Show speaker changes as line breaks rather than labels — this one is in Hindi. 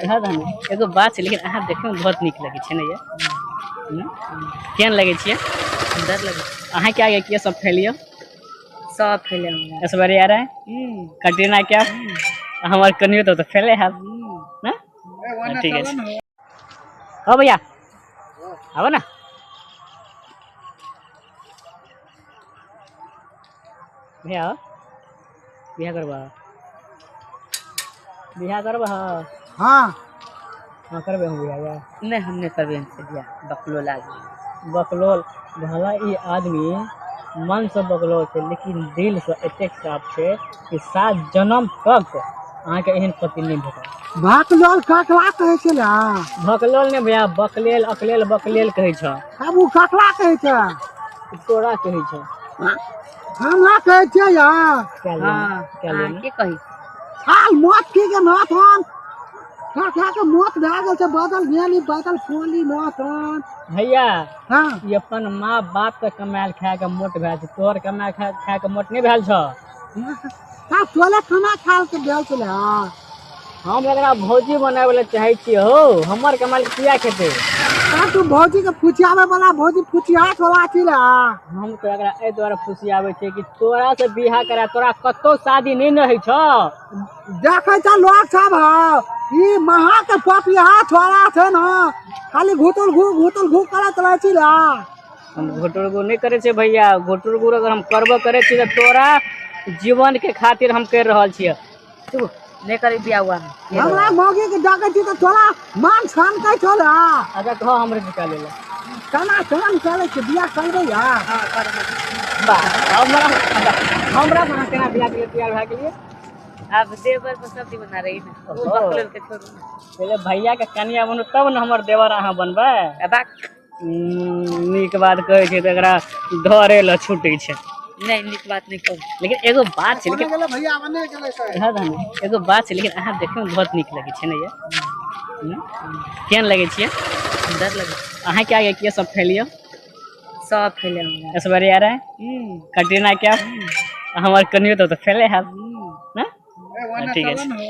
हाँ धान एगो बात है लेकिन अहाँ देखे में बहुत निक लगे छे ये केहन लगे छिए
सुंदर लगे
अहाँ क्या किया सब फैलियो
सब फैले हमरा
इस बार आ रहा है कटरीना क्या हमार कनियो तो फैले है ना ठीक है ओ भैया आओ ना भैया बिहा करबा
हाँ
हाँ करबे हम बिहा
नहीं हमने कभी इनसे दिया बकलोल आदमी
बकलोल भला ई आदमी मन से बकलोल थे लेकिन दिल से एतेक साफ थे कि 7 जन्म तक अहाँ के एहन पति नहीं भेटल
बकलोल ककला कहे छै ना
बकलोल ने भैया बकलेल अकलेल बकलेल कहे छ
अब उ ककला कहे छै
तोरा कहे छ
हमरा कहे छै यार
क्या
हाँ
क्या लेना
के कही
हाल मौत की के नाथ हन का के मौत भए गेल छै बदल भेली बदल फोली नाथ हन
भैया
हाँ
ये अपन माँ बाप के कमायल खाए के मोट भेल छ तोहर कमायल खाए के मोट नहीं भेल छ
का तोले खाना खाल के भेल छले
हम एकरा भौजी बनावे ला चाहे छी हो हमर कमायल किया खेते
का तू भौजी के फुचियावे वाला भौजी फुचियाट वाला छिला
हम तो एकरा ए द्वारा फुसियावे छै कि तोरा से बियाह करा तोरा कतो शादी नहीं न है छ
देखे छ लोग सब ई महा के पपिया छोरा छै ना खाली घुटल घू करत रहे छिला
हम घोटुरगु नहीं करे छे भैया घोटुरगु अगर हम करबो करे छी तो तोरा जीवन के खातिर हम कर रहल छिए
तू नहीं करी बिया हुआ
हमरा मौगी के डाके छी तो थोड़ा मान सान के छोला
अच्छा कहो हमरे निकाले ला
खाना खान चले के बिया करबे यार
बा हमरा कहां केना बियाह के लिए तैयार भ गेलिए
अब देवर पर सब्जी बना रही ना वो बकलोल के छोड़ू
पहले भैया के कनिया बनू तब न हमर देवर अहाँ बनबे
अब
नीक बात कहै छै त एकरा धरे ल छूटै छै
नहीं निक बात नहीं कहू
लेकिन एगो बात छै लेकिन
गेले भैया बने गेले छै
हाँ धान एगो बात छै लेकिन अहाँ देखे में बहुत निक लगे छे ये केहन लगे छिए
सुंदर लगे
अहाँ क्या किया सब फैलियो
सब फैले हमरा
इस बार आ रहा है कटरीना क्या हमार कनियो तो फैले है ना ठीक है